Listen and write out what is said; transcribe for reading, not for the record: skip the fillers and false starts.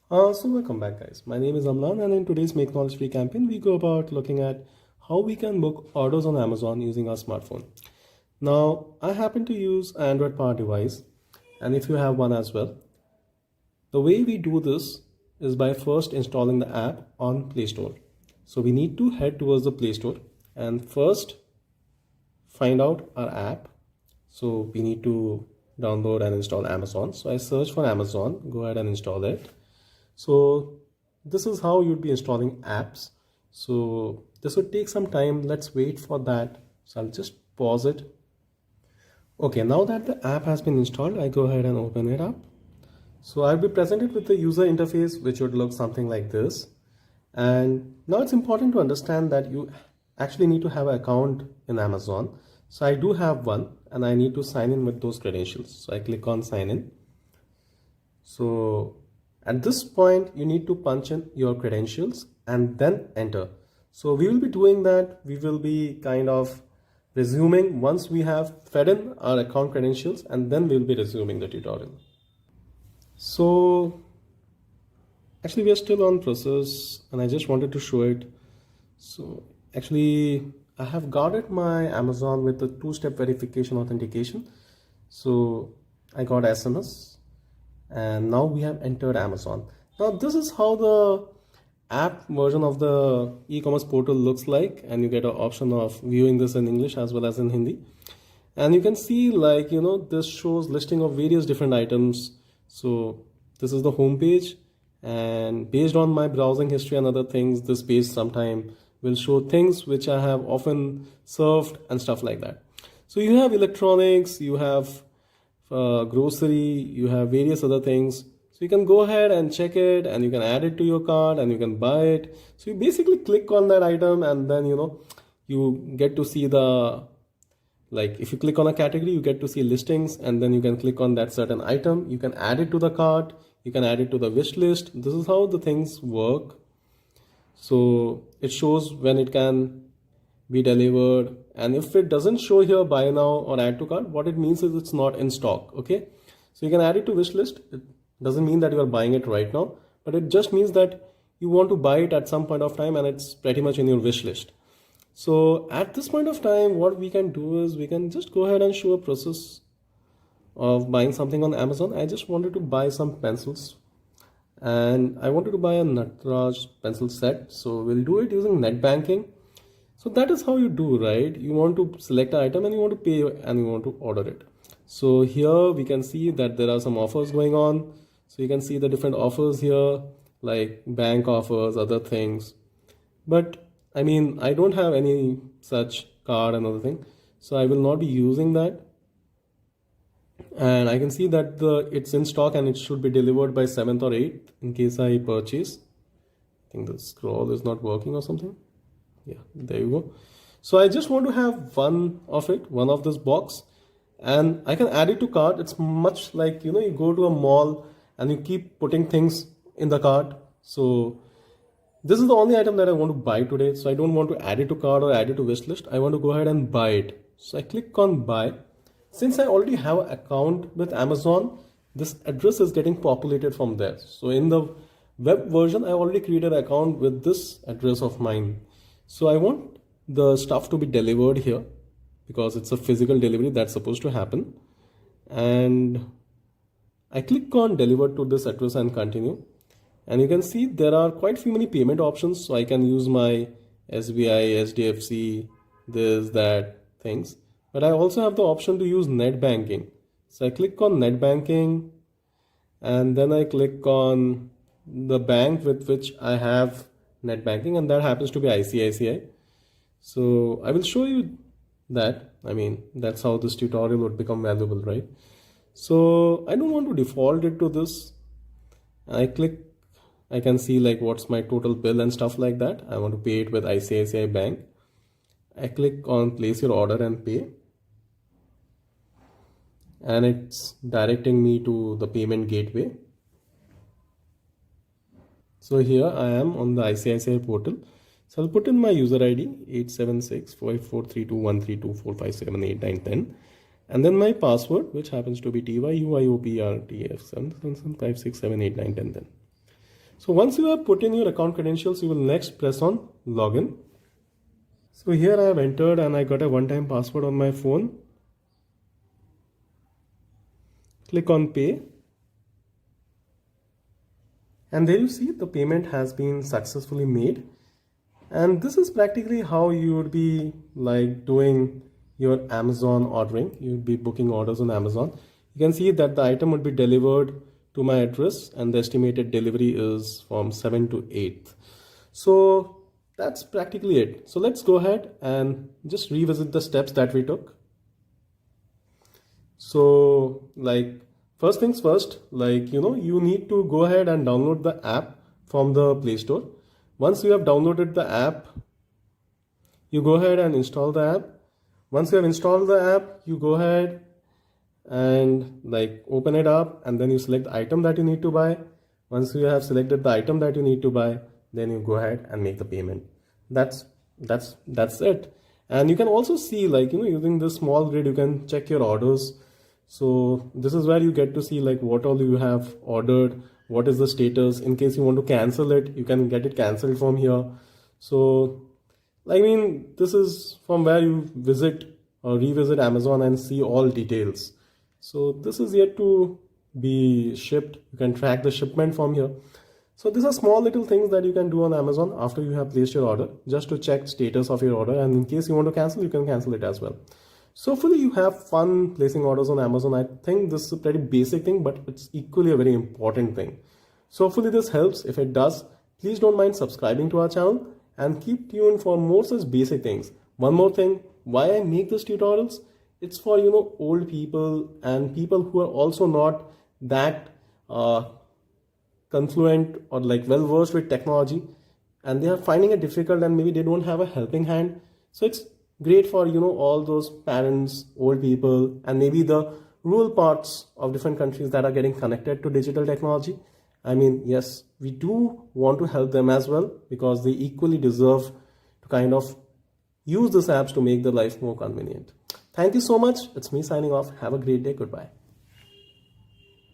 So welcome back guys. My name is Amlan and in today's Make Knowledge Free campaign, we go about looking at how we can book orders on Amazon using our smartphone. Now, I happen to use Android powered device, and if you have one as well, the way we do this is by first installing the app on Play Store. So we need to head towards the Play Store and first find out our app. So we need to download and install Amazon. So I search for Amazon, go ahead and install it. So this is how you'd be installing apps. So this would take some time. Let's wait for that. So I'll just pause it. Okay, now that the app has been installed, I go ahead and open it up. So I'll be presented with the user interface, which would look something like this. And now it's important to understand that you actually need to have an account in Amazon. So I do have one and I need to sign in with those credentials. So I click on sign in. So at this point, you need to punch in your credentials and then enter. So we will be doing that. We will be kind of resuming once we have fed in our account credentials, and then we'll be resuming the tutorial. So actually we are still on process and I just wanted to show it. So actually I have guarded my Amazon with the two-step verification authentication. So I got SMS and now we have entered Amazon. Now this is how the app version of the e-commerce portal looks like, and you get an option of viewing this in English as well as in Hindi. And you can see, like, this shows listing of various different items. So this is the home page, and based on my browsing history and other things, this page sometime will show things which I have often surfed and stuff like that. So you have electronics, you have grocery, you have various other things. So you can go ahead and check it and you can add it to your cart and you can buy it. So you basically click on that item and then you get to see the, like, if you click on a category, you get to see listings, and then you can click on that certain item, you can add it to the cart, you can add it to the wish list. This is how the things work. So it shows when it can be delivered, and if it doesn't show here buy now or add to cart, what it means is it's not in stock. Okay, so you can add it to wish list. It doesn't mean that you are buying it right now, but it just means that you want to buy it at some point of time and it's pretty much in your wish list. So at this point of time, what we can do is we can just go ahead and show a process of buying something on Amazon. I just wanted to buy some pencils and I wanted to buy a Nataraj pencil set. So we'll do it using net banking. So that is how you do, right? You want to select an item and you want to pay and you want to order it. So here we can see that there are some offers going on. So you can see the different offers here, like bank offers, other things. But I mean, I don't have any such card and other thing. So I will not be using that. And I can see that it's in stock and it should be delivered by 7th or 8th in case I purchase. I think the scroll is not working or something. Yeah, there you go. So I just want to have one of this box, and I can add it to cart. It's much like, you go to a mall and you keep putting things in the cart. So this is the only item that I want to buy today. So I don't want to add it to cart or add it to wish list. I want to go ahead and buy it. So I click on buy. Since I already have an account with Amazon, this address is getting populated from there. So in the web version, I already created an account with this address of mine. So I want the stuff to be delivered here because it's a physical delivery that's supposed to happen. And I click on deliver to this address and continue. And you can see there are quite few many payment options. So I can use my SBI, SDFC, this, that, things. But I also have the option to use net banking. So I click on net banking and then I click on the bank with which I have net banking, and that happens to be ICICI. So I will show you that. I mean, that's how this tutorial would become valuable, right? So I don't want to default it to this. I can see like what's my total bill and stuff like that. I want to pay it with ICICI Bank. I click on place your order and pay. And it's directing me to the payment gateway. So here I am on the ICICI portal. So I'll put in my user ID 876-432-132-457-8910, and then my password, which happens to be TYUIOPRTF 77756789110. So once you have put in your account credentials, you will next press on login. So here I have entered and I got a one-time password on my phone. Click on pay. And there you see the payment has been successfully made. And this is practically how you would be like doing your Amazon ordering. You would be booking orders on Amazon. You can see that the item would be delivered to my address and the estimated delivery is from 7th to 8th. So that's practically it. So let's go ahead and just revisit the steps that we took. So like first things first, like you need to go ahead and download the app from the Play Store. Once you have downloaded the app, you go ahead and install the app. Once you have installed the app, you go ahead and like open it up and then you select the item that you need to buy. Once you have selected the item that you need to buy, then you go ahead and make the payment. That's it. And you can also see like using this small grid, you can check your orders. So this is where you get to see like what all you have ordered, what is the status. In case you want to cancel it, you can get it cancelled from here. So I mean, this is from where you visit or revisit Amazon and see all details. So this is yet to be shipped. You can track the shipment from here. So these are small little things that you can do on Amazon after you have placed your order, just to check status of your order. And in case you want to cancel, you can cancel it as well. So hopefully you have fun placing orders on Amazon. I think this is a pretty basic thing, but it's equally a very important thing. So hopefully this helps. If it does, please don't mind subscribing to our channel and keep tuned for more such basic things. One more thing, why I make these tutorials, it's for old people and people who are also not that confluent or like well versed with technology, and they are finding it difficult and maybe they don't have a helping hand. So it's great for all those parents, old people, and maybe the rural parts of different countries that are getting connected to digital technology. I mean, yes, we do want to help them as well because they equally deserve to kind of use these apps to make their life more convenient. Thank you so much. It's me signing off. Have a great day. Goodbye.